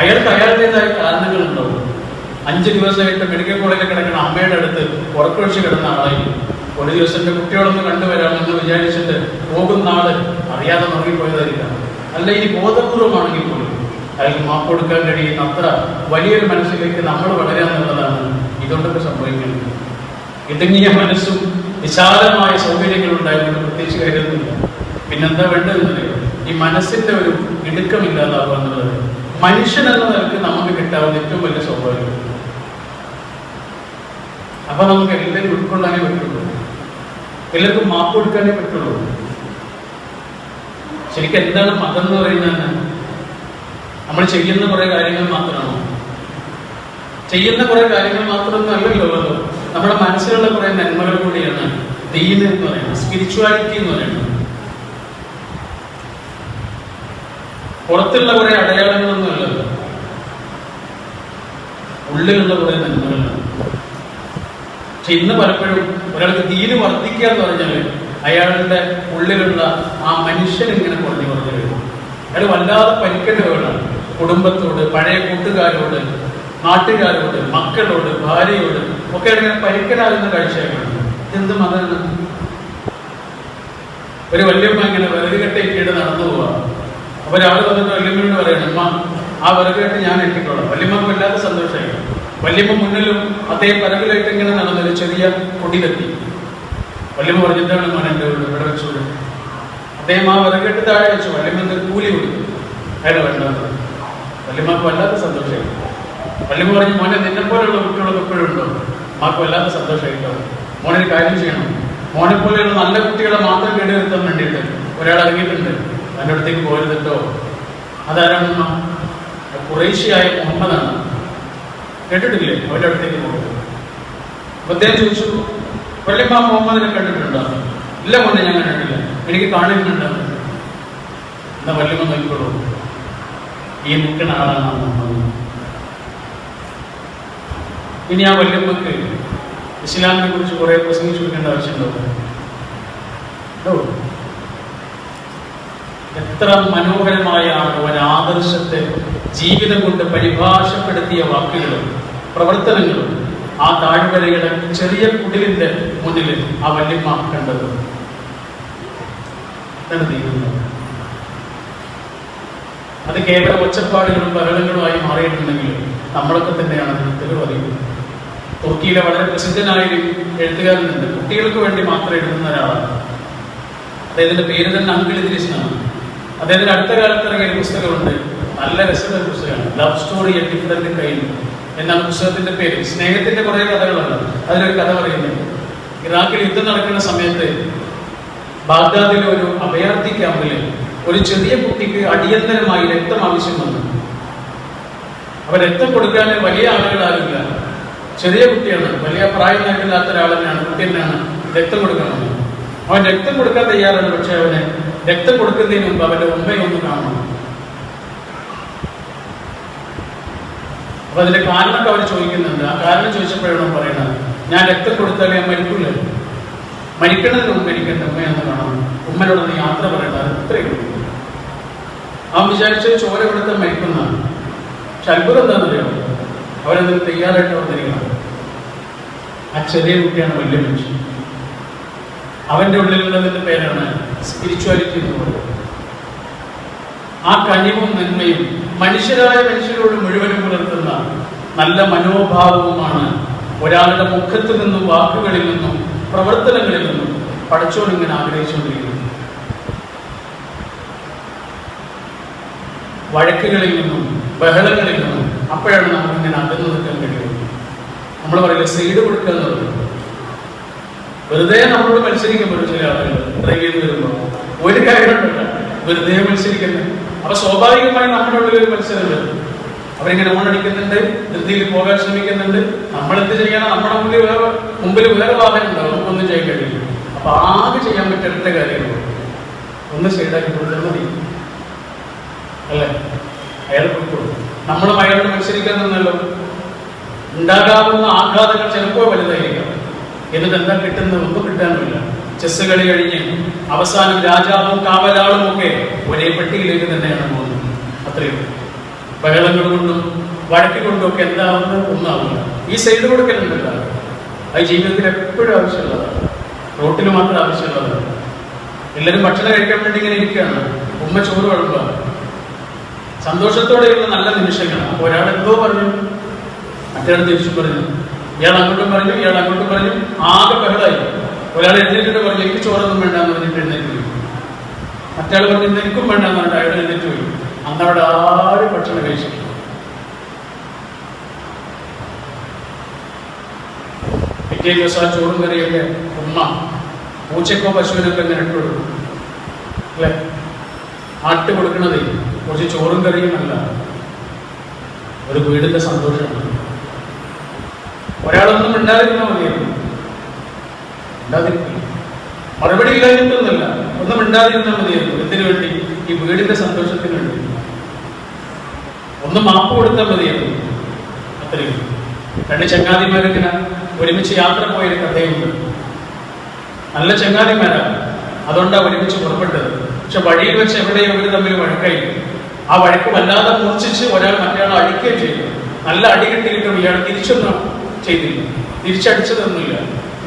അയാൾക്ക് അയാളുടേതായ കാരണങ്ങളുണ്ടാവും. 5 ദിവസമായിട്ട് മെഡിക്കൽ കോളേജിൽ കിടക്കുന്ന അമ്മയുടെ അടുത്ത് ഉറക്കൊഴിച്ച് കിടന്ന ആളായിരിക്കും. ഒരു ദിവസം എൻ്റെ കുട്ടികളൊന്ന് കണ്ടുവരാമെന്ന് വിചാരിച്ചിട്ട് പോകുന്ന ആള് അറിയാതെ നോക്കിപ്പോയതായിരിക്കാം. അല്ല, ഇനി ബോധപൂർവമാണെങ്കിൽ പോലും അയാൾക്ക് മാപ്പ് കൊടുക്കാൻ കഴിയുന്ന അത്ര വലിയൊരു മനസ്സിലേക്ക് നമ്മൾ വളരാന്നുള്ളതാണ് ഇതുകൊണ്ടൊക്കെ സംഭവിക്കുന്നത്. ഇടുങ്ങിയ മനസ്സും വിശാലമായ സൗകര്യങ്ങളുണ്ടായതുകൊണ്ട് പ്രത്യേകിച്ച് കാര്യമൊന്നുമില്ല. പിന്നെന്താ വേണ്ടതെന്നറിയോ? ഈ മനസ്സിന്റെ ഒരു ഇടുക്കമില്ലാതാവുക എന്നുള്ളത് മനുഷ്യനെന്ന നിലക്ക് നമുക്ക് കിട്ടാവുന്ന ഏറ്റവും വലിയ സൗഭാഗ്യം. അപ്പൊ നമുക്ക് എല്ലാവരും ഉൾക്കൊള്ളാനേ പറ്റുള്ളൂ, എല്ലാവർക്കും മാപ്പ് കൊടുക്കാനേ പറ്റുള്ളൂ. ശരിക്കും എന്താണ് മതം എന്ന് പറയുന്നത്? നമ്മൾ ചെയ്യുന്ന കുറെ കാര്യങ്ങൾ മാത്രമാണോ? ചെയ്യുന്ന കുറെ കാര്യങ്ങൾ മാത്രമൊന്നും അല്ലല്ലോ. നമ്മുടെ മനസ്സിലുള്ള കുറെ നന്മകൾ കൂടിയാണ് ദീൻ എന്ന് പറയുന്നത്, സ്പിരിച്വാലിറ്റി എന്ന് പറയുന്നത്. പുറത്തുള്ള കുറെ അടയാളങ്ങളൊന്നും അല്ലല്ലോ, ഉള്ളിലുള്ള കുറെ നന്മകളാണ്. പക്ഷെ ഇന്ന് പലപ്പോഴും ഒരാൾക്ക് ദീന് വർദ്ധിക്കുക എന്ന് പറഞ്ഞാൽ അയാളുടെ ഉള്ളിലുള്ള ആ മനുഷ്യൻ ഇങ്ങനെ കുറഞ്ഞു വരും. അയാൾ വല്ലാതെ പരിക്കേണ്ടവരാണ്. കുടുംബത്തോട്, പഴയ കൂട്ടുകാരോട്, നാട്ടുകാരോട്, മക്കളോട്, ഭാര്യയോട് ഒക്കെ ഇങ്ങനെ പരിക്കലാകുന്ന കാഴ്ചയായിട്ടുണ്ട്. എന്ത് മതമാണ്? ഒരു വല്യമ്മ ഇങ്ങനെ വിറകുകെട്ടേക്കിട്ട് നടന്നു പോവാ. അപ്പൊ ഒരാൾ വന്നിട്ട് വല്യമ്മയോട് പറയണം, അമ്മ ആ വിറകുകെട്ട് ഞാൻ എത്തിക്കോളാം. വല്യമ്മക്ക് വല്ലാത്ത സന്തോഷമായി. വല്യമ്മ മുന്നിലും അദ്ദേഹം വിറകിലായിട്ട് ഇങ്ങനെ നടന്നൊരു ചെറിയ പൊടിയിലെത്തി. വല്യമ്മ പറഞ്ഞിട്ടാണ് മോനെ എൻ്റെ ഇവിടെ വെച്ചോളൂ. അദ്ദേഹം ആ വിറകെട്ട് താഴെ വെച്ചു. വല്യമ്മ കൂലി കൊടുത്തു. അയാൾ വേണ്ടത്. വല്യമ്മക്ക് വല്ലാത്ത സന്തോഷമായി. വല്യമ്മ പറഞ്ഞു, മോനെ നിന്നെ പോലെയുള്ള കുട്ടികളൊക്കെ എപ്പോഴും ഉണ്ടോ? മാർക്ക് വല്ലാത്ത സന്തോഷമായിട്ടോ. മോനൊരു കാര്യം ചെയ്യണം. മോനെ പോലെയുള്ള നല്ല കുട്ടികളെ മാത്രം കേടുവരുത്താൻ വേണ്ടിയിട്ട് ഒരാൾ ഇറങ്ങിയിട്ടുണ്ട്. അതിൻ്റെ അടുത്തേക്ക് പോരുന്നുണ്ടോ? അതാരാണെന്ന ഖുറൈശിയായ മുഹമ്മദാണ്. കേട്ടിട്ടില്ലേ? അവരുടെ അടുത്തേക്ക് പോകും. അദ്ദേഹം ചോദിച്ചു, വല്യമ്മ മുഹമ്മദിനെ കണ്ടിട്ടുണ്ടോ? ഇല്ല മോനെ, ഞാൻ കണ്ടിട്ടില്ല. എനിക്ക് കാണുന്നുണ്ടാവും. എന്നാ വല്യമ്മ നോക്കിക്കോളൂ, ഈ നിൽക്കുന്ന ആളാണ് മുഹമ്മദ്. ഇനി ആ വല്യമ്മക്ക് ഇസ്ലാമിനെ കുറിച്ച് കുറെ പ്രസംഗിച്ചു കൊടുക്കേണ്ട ആവശ്യമുണ്ടോ? എത്ര മനോഹരമായാണ് ഒരാദർശത്തെ ജീവിതം കൊണ്ട് പരിഭാഷപ്പെടുത്തിയ വാക്കുകളും പ്രവർത്തനങ്ങളും ആ താഴ്വരയുടെ ചെറിയ കുടിലിന്റെ മുന്നിൽ ആ വല്യമ്മ കണ്ടത്. അത് കേവലം ഒച്ചപ്പാടുകളും ബഹളങ്ങളുമായി മാറിയിട്ടുണ്ടെങ്കിൽ നമ്മളൊക്കെ തന്നെയാണ് തെളിവ് അറിയുന്നത്. തുർക്കിയിലെ വളരെ പ്രസിദ്ധനായൊരു എഴുത്തുകാരനുണ്ട്, കുട്ടികൾക്ക് വേണ്ടി മാത്രം എഴുതുന്ന ഒരാളാണ്. അദ്ദേഹത്തിന്റെ പേര് തന്നെ അങ്കിൾ ഇദ്രീസ് എന്നാണ്. അദ്ദേഹത്തിന്റെ അടുത്ത കാലത്ത് ഇറങ്ങിയ ഒരു പുസ്തകമുണ്ട്, നല്ല രസമുള്ള പുസ്തകമാണ്, love story A different kind എന്നാണ് പുസ്തകത്തിന്റെ പേര്. സ്നേഹത്തിന്റെ കുറെ കഥകളാണ്. അതിലൊരു കഥ പറയുന്നത്, ഇറാഖിൽ യുദ്ധം നടക്കുന്ന സമയത്ത് ബാഗ്ദാദിലെ ഒരു അഭയാർത്ഥി ക്യാമ്പില് ഒരു ചെറിയ കുട്ടിക്ക് അടിയന്തരമായി രക്തം ആവശ്യം വന്നു. അപ്പൊ രക്തം കൊടുക്കാൻ വലിയ ആളുകളാകില്ല, ചെറിയ കുട്ടിയാണ്, വലിയ പ്രായമായിട്ടില്ലാത്ത ഒരാളെന്നാണ്, കുട്ടി തന്നെയാണ് രക്തം കൊടുക്കണം. അവൻ രക്തം കൊടുക്കാൻ തയ്യാറാണ്. പക്ഷെ അവന് രക്തം കൊടുക്കുന്നതിന് മുമ്പ് അവന്റെ ഉമ്മയെ ഒന്ന് കാണണം. അപ്പൊ അതിന്റെ കാരണമൊക്കെ അവർ ചോദിക്കുന്നുണ്ട്. ആ കാരണം ചോദിച്ചപ്പോഴാണ് പറയുന്നത്, ഞാൻ രക്തം കൊടുത്താലേ ഞാൻ മരിക്കൂല, മരിക്കണതിന് മുമ്പ് എനിക്ക് എൻ്റെ ഉമ്മയൊന്ന് കാണണം, ഉമ്മനോടൊന്ന് യാത്ര പറയണം, ഇത്രയും. അവൻ വിചാരിച്ചത് ചോര കൊടുത്താൽ മരിക്കുന്നതാണ്. പക്ഷെ അത്ഭുതം എന്താണെന്നറിയാമോ? അവരതിന് തയ്യാറായിട്ട് വന്നിരിക്കണം. ആ ചെറിയ കുട്ടിയാണ് വലിയ മനുഷ്യൻ. അവന്റെ ഉള്ളിലുള്ളതിന്റെ പേരാണ് സ്പിരിച്വാലിറ്റി എന്ന് പറയുന്നത്. ആ കനിവും നന്മയും മനുഷ്യരായ മനുഷ്യരോട് മുഴുവനും പുലർത്തുന്ന നല്ല മനോഭാവവുമാണ് ഒരാളുടെ മുഖത്തു നിന്നും വാക്കുകളിൽ നിന്നും പ്രവർത്തനങ്ങളിൽ നിന്നും പടച്ചോൻ ഇങ്ങനെ ആഗ്രഹിച്ചുകൊണ്ടിരിക്കുന്നത്. വഴക്കുകളിൽ നിന്നും ബഹളങ്ങളിൽ നിന്നും അപ്പോഴാണ് നമുക്കിങ്ങനെ അകന്നു നിൽക്കാൻ കഴിയുന്നത്. നമ്മൾ പറയില്ല സൈഡ് കൊടുക്കുക എന്ന് പറയുന്നത്. വെറുതെ നമ്മളോട് മത്സരിക്കുമ്പോൾ ചില ആളുകൾ ഡ്രൈവ് ചെയ്ത് വരുമ്പോൾ ഒരു കാര്യമുണ്ടല്ല, വെറുതെ മത്സരിക്കുന്നത്. അപ്പൊ സ്വാഭാവികമായി നമ്മുടെ ഉള്ളിൽ ഒരു മത്സരം വരും. അവരിങ്ങനെ ഓണടിക്കുന്നുണ്ട്, ധൃതിയിൽ പോകാൻ ശ്രമിക്കുന്നുണ്ട്. നമ്മളെന്ത് ചെയ്യണം? നമ്മുടെ മുമ്പിൽ വേറെ വാഹനം ഉണ്ടാവും, നമുക്കൊന്നും ചെയ്യാൻ കഴിയില്ല. അപ്പൊ ആകെ ചെയ്യാൻ പറ്റുന്ന കാര്യങ്ങൾ ഒന്ന് സൈഡാക്കി കൊടുത്താൽ മതി, അല്ലേ? അയാൾ പോയിക്കോളൂ. നമ്മളും അയാളോട് മത്സരിക്കാൻ നിന്നല്ലോ, ഉണ്ടാകാവുന്ന ആഘാതങ്ങൾ ചിലപ്പോൾ വലുതായിരിക്കാം. എന്നിട്ട് എന്താ കിട്ടുന്നത്? ഒന്നും കിട്ടാനില്ല. ചെസ് കളി കഴിഞ്ഞ് അവസാനം രാജാവും കാവലാളും ഒക്കെ ഒരേ പെട്ടിയിലേക്ക് തന്നെയാണ് പോകുന്നത്. അത്രയും ബഹളങ്ങൾ കൊണ്ടും വഴക്ക് കൊണ്ടും ഒക്കെ എന്താവുന്നത് ഒന്നാവില്ല. ഈ സൈഡ് കൊടുക്കലുണ്ടല്ലോ, അത് ജീവിതത്തിൽ എപ്പോഴും ആവശ്യമുള്ളതാണ്, റോട്ടിൽ മാത്രം ആവശ്യമുള്ളതാണ്. എല്ലാവരും ഭക്ഷണം കഴിക്കാൻ വേണ്ടി ഇങ്ങനെ ഇരിക്കുകയാണ്, ഉമ്മ ചോറ് വിളമ്പുക, സന്തോഷത്തോടെയുള്ള നല്ല നിമിഷങ്ങളാണ്. അപ്പോൾ ഒരാൾ എന്തോ പറഞ്ഞു, മറ്റൊരാൾ തിരിച്ചു പറഞ്ഞു, ഇയാൾ അങ്ങോട്ടും പറഞ്ഞു, ഇയാൾ അങ്ങോട്ടും പറഞ്ഞു, ആകെ ബഹളമായി. ഒരാൾ എഴുന്നേറ്റിട്ട് പറഞ്ഞു എനിക്ക് ചോറൊന്നും വേണ്ടാന്ന് പറഞ്ഞിട്ട് എഴുന്നേറ്റ് പോയി. മറ്റാൾ പറഞ്ഞു എനിക്കും വേണ്ടാന്ന് പറഞ്ഞിട്ട് അയാൾ എഴുന്നേറ്റ് പോയി. അന്നവിടെ ആരും ഭക്ഷണം കഴിച്ചിട്ടില്ല. പിറ്റേ ദിവസം ആ ചോറും കറിയൊക്കെ ഉമ്മ പൂച്ചക്കോ പശുവിനൊക്കെ ഇങ്ങനെ ഇട്ട് കൊടുക്കും അല്ലെ. ആട്ട് കൊടുക്കണതേ കുറച്ച് ചോറും കറിയും അല്ല, ഒരു വീടിന്റെ സന്തോഷമാണ്. ഒരാളൊന്നും ഉണ്ടാതിരുന്നാൽ മതിയായിരുന്നു, ഉണ്ടാതിരിക്കില്ല. മറുപടി ഇല്ലാഞ്ഞിട്ടൊന്നുമല്ല, ഒന്നും ഉണ്ടാതിരുന്നാൽ മതിയായിരുന്നു. എന്തിനു വേണ്ടി? ഈ വീടിന്റെ സന്തോഷത്തിന് വേണ്ടി. ഒന്ന് മാപ്പ് കൊടുത്താൽ മതിയായിരുന്നു, അത്രയും. രണ്ട് ചങ്ങാതിമാരിങ്ങനെ ഒരുമിച്ച് യാത്ര പോയൊരു കഥയുണ്ട്. നല്ല ചങ്ങാതിമാരാണ്, അതുകൊണ്ടാണ് ഒരുമിച്ച് പുറപ്പെട്ടത്. പക്ഷെ വഴിയിൽ വെച്ച് എവിടെയോ ഇവർ തമ്മിൽ വഴക്കായി. ആ വഴക്ക് വല്ലാതെ മൂർച്ഛിച്ച് ഒരാൾ മറ്റേ അടിക്കുകയും ചെയ്തു. നല്ല അടി കിട്ടിയിട്ടും ഇയാൾ തിരിച്ചൊന്നും ചെയ്തില്ല, തിരിച്ചടിച്ചതൊന്നുമില്ല.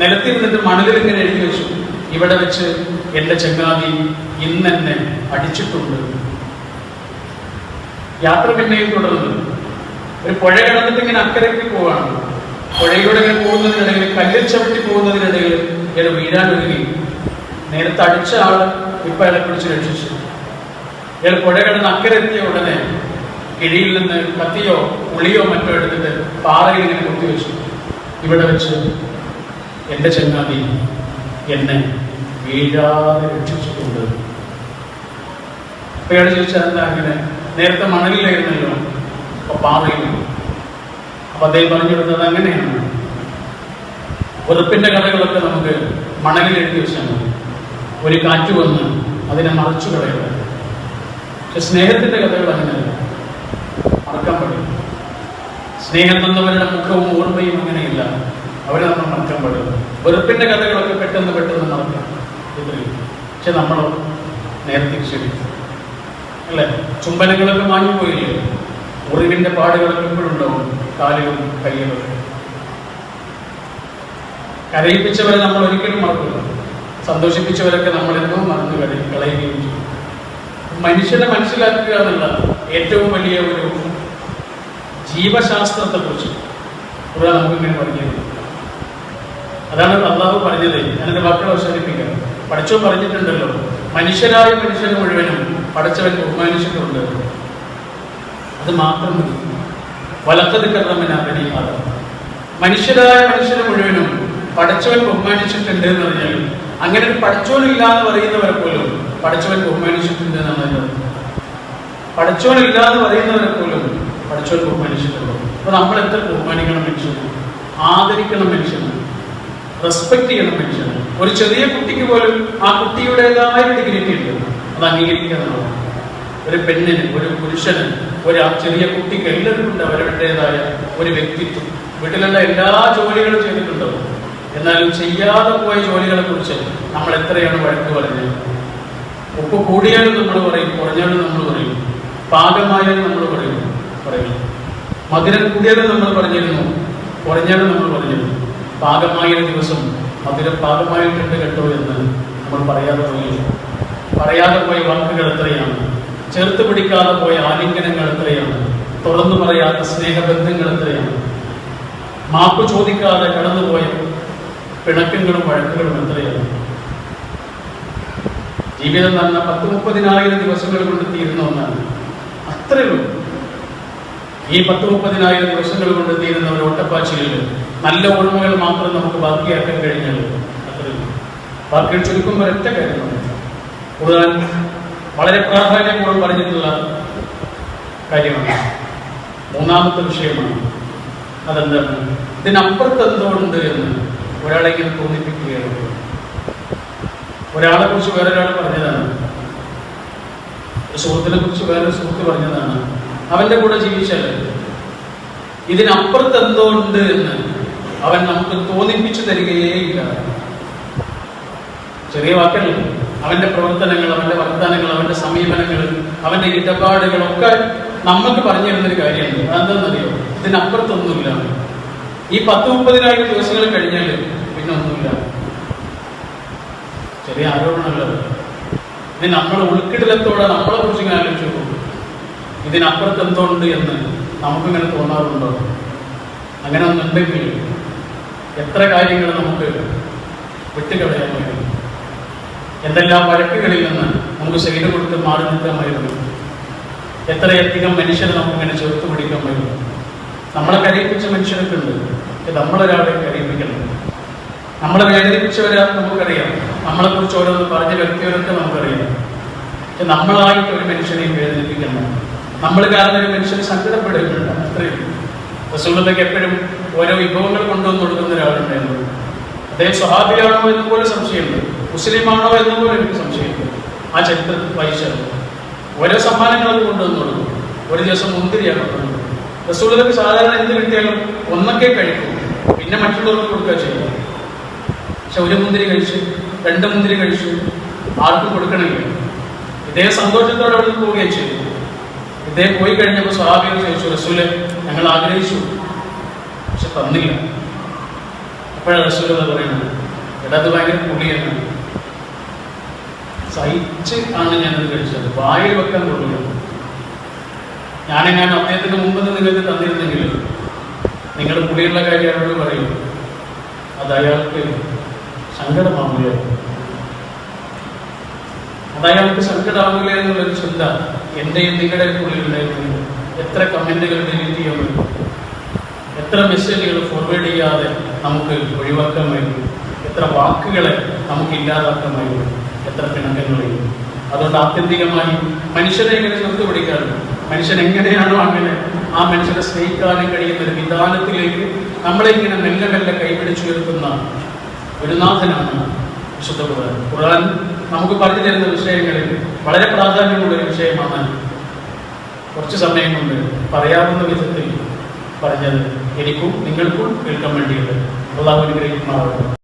നിലത്തിരുന്നിട്ട് മണലിൽ ഇങ്ങനെ എഴുതി വെച്ചു, ഇവിടെ വെച്ച് എന്റെ ചങ്ങാതി ഇന്നെന്നെ അടിച്ചിട്ടുണ്ട്. യാത്ര പിന്നെയും തുടർന്നു. ഒരു പുഴ കടന്നിട്ട് ഇങ്ങനെ അക്കരയ്ക്ക് പോവാണ്. പുഴയിലൂടെ ഇങ്ങനെ പോകുന്നതിനിടയിൽ, കല്ലിൽ ചവിട്ടി പോകുന്നതിനിടയിൽ ഇയാൾ വീഴാനൊരുങ്ങി. നേരത്തെ അടിച്ച ആള് ഇപ്പൊ അയാളെ പിടിച്ച് രക്ഷിച്ചു. ഇയാൾ പുഴ കടന്ന് അക്കരെത്തിയ ഉടനെ കിഴിയിൽ നിന്ന് കത്തിയോ ഉളിയോ മറ്റോ എടുത്തിട്ട് പാറയിൽ ഇങ്ങനെ കുത്തിവെച്ചു. ഇവിടെ വെച്ച് എന്റെ ചങ്ങാതി എന്നെ വീഴാതെ രക്ഷിച്ചിട്ടുണ്ട്. അപ്പൊ ഇയാൾ ചോദിച്ചാൽ എന്താ അങ്ങനെ? നേരത്തെ മണലിലായിരുന്നല്ലോ, അപ്പൊ പാറയിൽ. അപ്പൊ അദ്ദേഹം പറഞ്ഞു കൊടുത്തത് അങ്ങനെയാണ്. വെറുപ്പിന്റെ കഥകളൊക്കെ നമുക്ക് മണലിൽ എഴുതി വെച്ചാൽ മതി, ഒരു കാറ്റ് വന്ന് അതിനെ മറച്ചു കളയുക. പക്ഷെ സ്നേഹത്തിന്റെ കഥകൾ അങ്ങനെയല്ല, മറക്കാൻ പാടില്ല. സ്നേഹം തന്നവരുടെ മുഖവും ഓർമ്മയും അങ്ങനെയില്ല, അവരെ നമ്മൾ മറക്കാൻ പാടില്ല. വെറുപ്പിന്റെ കഥകളൊക്കെ പെട്ടെന്ന് പെട്ടെന്ന് മറക്കാം, പക്ഷെ നമ്മളോ നേരത്തെ ശരിക്കും അല്ലെ. ചുംബനങ്ങളൊക്കെ മാഞ്ഞുപോയില്ലേ, മുറിവിന്റെ പാടുകളൊക്കെ ഇപ്പോഴുണ്ടാവും കാലുകളും കൈകളും. കരയിപ്പിച്ചവരെ നമ്മൾ ഒരിക്കലും മറക്കില്ല, സന്തോഷിപ്പിച്ചവരൊക്കെ നമ്മളെന്തോ മറന്നു കളയുകയും ചെയ്യും. മനുഷ്യനെ മനസ്സിലാക്കുക എന്നുള്ള ഏറ്റവും വലിയ ഒരു ജീവശാസ്ത്രത്തെ കുറിച്ച് ഇവിടെ നമുക്കിങ്ങനെ പറഞ്ഞത്. അതാണ് അള്ളാഹു പറഞ്ഞത്. ഞാനെന്റെ വാക്കുകൾ അവസാനിപ്പിക്കാം. പഠിച്ചോ പറഞ്ഞിട്ടുണ്ടല്ലോ, മനുഷ്യരായ മനുഷ്യന് മുഴുവനും പഠിച്ചവൻ ബഹുമാനിച്ചിട്ടുണ്ട്. അത് മാത്രം മതി. വലത്തത് കർമ്മനാകണി അത് മനുഷ്യരായ മനുഷ്യന് മുഴുവനും പഠിച്ചവൻ ബഹുമാനിച്ചിട്ടുണ്ട് എന്ന് പറഞ്ഞാൽ, അങ്ങനെ ഒരു പഠിച്ചോനില്ലാന്ന് പറയുന്നവരെ പോലും പഠിച്ചവൻ ബഹുമാനിച്ചിട്ടുണ്ട് എന്നാണ്. പഠിച്ചോനില്ലാന്ന് പറയുന്നവരെ പോലും പഠിച്ചവൻ ബഹുമാനിച്ചിട്ടുണ്ട്. അപ്പൊ നമ്മൾ എത്ര ബഹുമാനിക്കണം മനുഷ്യനെ, ആദരിക്കണം മനുഷ്യനെ, റെസ്പെക്ട് ചെയ്യണം മനുഷ്യനെ. ഒരു ചെറിയ കുട്ടിക്ക് പോലും ആ കുട്ടിയുടേതായ ഒരു ഡിഗ്നിറ്റി ഉണ്ട്, അത് അംഗീകരിക്കുക എന്നുള്ളത്. ഒരു പെണ്ണിന്, ഒരു പുരുഷന്, ഒരു ചെറിയ കുട്ടിക്ക് എല്ലാവർക്കും ഉണ്ട് അവരുടേതായ ഒരു വ്യക്തിത്വം. വീട്ടിലുള്ള എല്ലാ ജോലികളും ചെയ്തിട്ടുണ്ടാവും, എന്നാലും ചെയ്യാതെ പോയ ജോലികളെ കുറിച്ച് നമ്മൾ എത്രയാണ് വഴക്ക് പറഞ്ഞത്. ഉപ്പ് കൂടിയാലും നമ്മൾ പറയും, കുറഞ്ഞാലും നമ്മൾ പറയും, പാകമായാലും നമ്മൾ പറയും. മധുരം കൂടിയാലും നമ്മൾ പറഞ്ഞിരുന്നു, കുറഞ്ഞാലും നമ്മൾ പറഞ്ഞിരുന്നു. പാകമായൊരു ദിവസം മധുരം പാകമായിട്ടുണ്ട് കേട്ടോ എന്ന് നമ്മൾ പറയാതെ പോയ വാക്കുകൾ എത്രയാണ്, ചേർത്ത് പിടിക്കാതെ പോയ ആലിംഗനങ്ങൾ എത്രയാണ്, തുറന്നു പറയാത്ത സ്നേഹബന്ധങ്ങൾ എത്രയാണ്, മാപ്പ് ചോദിക്കാതെ കടന്നുപോയ പിണക്കങ്ങളും വഴക്കുകളും എത്രയാണ്. ജീവിതം നടന്ന 10-30,000 ദിവസങ്ങൾ കൊണ്ട് തീരുന്ന ഒന്നാണ്. അത്രയുള്ളൂ. ഈ 10-30,000 ദിവസങ്ങൾ കൊണ്ട് തീരുന്ന ഒരു ഓട്ടപ്പാച്ചിലിൽ നല്ല ഓർമ്മകൾ മാത്രം നമുക്ക് ബാക്കിയാക്കാൻ കഴിഞ്ഞാൽ അത്രയുള്ളൂ. ബാക്കികൾ ചുരുക്കുമ്പോൾ ഒറ്റ കാര്യമാണ്. ഖുർആൻ വളരെ പ്രാധാന്യപൂർവ്വം പറഞ്ഞിട്ടുള്ള കാര്യമാണ്. മൂന്നാമത്തെ വിഷയമാണ്. അതെന്താണ്? ഇതിനപ്പുറത്ത് എന്തുകൊണ്ട് എന്ന് ഒരാളെ ഇങ്ങനെ തോന്നിപ്പിക്കുകയാണ്. ഒരാളെ കുറിച്ച് വേറൊരാൾ പറഞ്ഞതാണ്, ഒരു സുഹൃത്തിനെ കുറിച്ച് വേറൊരു സുഹൃത്ത് പറഞ്ഞതാണ്. അവന്റെ കൂടെ ജീവിച്ചാൽ ഇതിനപ്പുറത്ത് എന്തോ ഉണ്ട് എന്ന് അവൻ നമുക്ക് തോന്നിപ്പിച്ചു തരികയേയില്ല. ചെറിയ വാക്കല്ല, അവന്റെ പ്രവർത്തനങ്ങൾ, അവന്റെ വർത്തമാനങ്ങൾ, അവന്റെ സമീപനങ്ങൾ, അവന്റെ ഇടപാടുകളൊക്കെ നമ്മൾക്ക് പറഞ്ഞു തരുന്നൊരു കാര്യമുണ്ട്. അതെന്താണെന്നറിയോ? ഇതിനപ്പുറത്തൊന്നുമില്ല. ഈ 10-30,000 ദിവസങ്ങൾ കഴിഞ്ഞാൽ പിന്നെ ഒന്നുമില്ല. ചെറിയ ആരോപണമല്ല. ഇത് നമ്മളെ ഉൾക്കിടലത്തോടെ നമ്മളെ കുറിച്ച് ഇങ്ങനെ ആലോചിച്ചു നോക്കും. ഇതിനപ്പുറത്ത് എന്തുണ്ട് എന്ന് നമുക്കിങ്ങനെ തോന്നാറുണ്ടോ? അങ്ങനെ ഒന്നുണ്ടെങ്കിൽ എത്ര കാര്യങ്ങൾ നമുക്ക് വിട്ടുകളയാമായിരുന്നു. എന്തെല്ലാം വഴക്കുകളിൽ നിന്ന് നമുക്ക് സൈഡ് കൊടുത്ത് മാറി നിൽക്കാമായിരുന്നു. എത്രയധികം മനുഷ്യരെ നമുക്കിങ്ങനെ ചേർത്ത് പിടിക്കാമായിരുന്നു. നമ്മളെ കരയിപ്പിച്ച മനുഷ്യരൊക്കെ ഉണ്ട്. നമ്മളൊരാളെ കരയിപ്പിക്കണം. നമ്മളെ വേദനിപ്പിച്ചവരാ നമുക്കറിയാം. നമ്മളെക്കുറിച്ച് ഓരോന്ന് പറഞ്ഞ വ്യക്തികളൊക്കെ നമുക്കറിയാം. പക്ഷെ നമ്മളായിട്ട് ഒരു മനുഷ്യനെയും വേദനിപ്പിക്കണം. നമ്മൾ കാരണം ഒരു മനുഷ്യന് സങ്കടപ്പെടുന്നുണ്ട്. അത്രയും റസൂലുള്ളാഹിക്ക് എപ്പോഴും ഓരോ വിഭവങ്ങൾ കൊണ്ടുവന്ന് കൊടുക്കുന്ന ഒരാളുണ്ടായിരുന്നു. അദ്ദേഹം സ്വഹാബിയാണോ എന്ന് പോലും സംശയമുണ്ട്. മുസ്ലിമാണോ എന്ന് പോലും എനിക്ക് സംശയമുണ്ട്. ആ ചരിത്രത്തിൽ വായിച്ചാൽ ഓരോ സമ്മാനങ്ങളൊക്കെ കൊണ്ടുവന്ന് കൊടുക്കും. ഒരു ദിവസം മുന്തിരിയാണ് കൊണ്ടുവന്നത്. റസൂലുള്ളാഹിക്ക് സാധാരണ എന്ത് കിട്ടിയാലും ഒന്നൊക്കെ കഴിക്കും, പിന്നെ മറ്റുള്ളവർക്ക് കൊടുക്കുക ചെയ്യും. പക്ഷെ ഒരു മുന്തിരി കഴിച്ചു, 2 മുന്തിരി കഴിച്ചു, ആർക്കും കൊടുക്കണില്ല. ഇദ്ദേഹം സന്തോഷത്തോടെ അവിടെ നിന്ന് പോവുകയും ചെയ്തു. ഇദ്ദേഹം പോയി കഴിഞ്ഞപ്പോൾ സ്വഹാബികൾ ചോദിച്ചു, റസൂലെ ഞങ്ങൾ ആഗ്രഹിച്ചു പക്ഷെ തന്നില്ല. അപ്പോഴാണ് റസൂലുള്ളാഹി പറയുന്നത്, എടാ അത് ഭയങ്കര പുളിയാണ്, സഹിച്ച് ആണ് ഞാനത് കഴിച്ചത്, വായിൽ വെക്കാൻ കൊള്ളില്ല. ഞാനെങ്ങാനും അദ്ദേഹത്തിന് മുമ്പ് നിങ്ങൾക്ക് തന്നിരുന്നെങ്കിൽ നിങ്ങൾ പുളിയുള്ള കാര്യം അവരോട് പറയും, അത് അയാൾക്ക് സങ്കടമാവില്ല, അതയാൾക്ക് സങ്കടമാവില്ല എന്നുള്ളൊരു ചിന്ത എൻ്റെയും നിങ്ങളുടെയും ഉള്ളിലുണ്ടായിരുന്നു. എത്ര കമന്റുകൾ ഡിലീറ്റ് ചെയ്യാൻ പറ്റും, എത്ര മെസ്സേജുകൾ ഫോർവേഡ് ചെയ്യാതെ നമുക്ക് ഒഴിവാക്കാമായിരുന്നു, എത്ര വാക്കുകളെ നമുക്ക് ഇല്ലാതാക്കാമായിരുന്നു, എത്ര പിണക്കങ്ങളെയും. അതുകൊണ്ട് ആത്യന്തികമായി മനുഷ്യരെ എങ്ങനെ ചേർത്ത് പിടിക്കാറുണ്ട്, മനുഷ്യൻ എങ്ങനെയാണോ അങ്ങനെ ആ മനുഷ്യരെ സ്നേഹിക്കാനും കഴിയുന്ന ഒരു വിധാനത്തിലേക്ക് നമ്മളെ ഇങ്ങനെ മെല്ലെ മെല്ലെ കൈപിടിച്ചുയർത്തുന്ന ഒരു നാഥനാണ് വിശുദ്ധ ഖുർആൻ. ഖുർആൻ നമുക്ക് പറഞ്ഞു തരുന്ന വിഷയങ്ങളിൽ വളരെ പ്രാധാന്യമുള്ള ഒരു വിഷയമാണ്. കുറച്ച് സമയം കൊണ്ട് പറയാവുന്ന വിധത്തിൽ പറഞ്ഞത് എനിക്കും നിങ്ങൾക്കും കേൾക്കാൻ വേണ്ടിയിട്ട് അല്ലാഹു അനുഗ്രഹിക്കുമാറാകട്ടെ.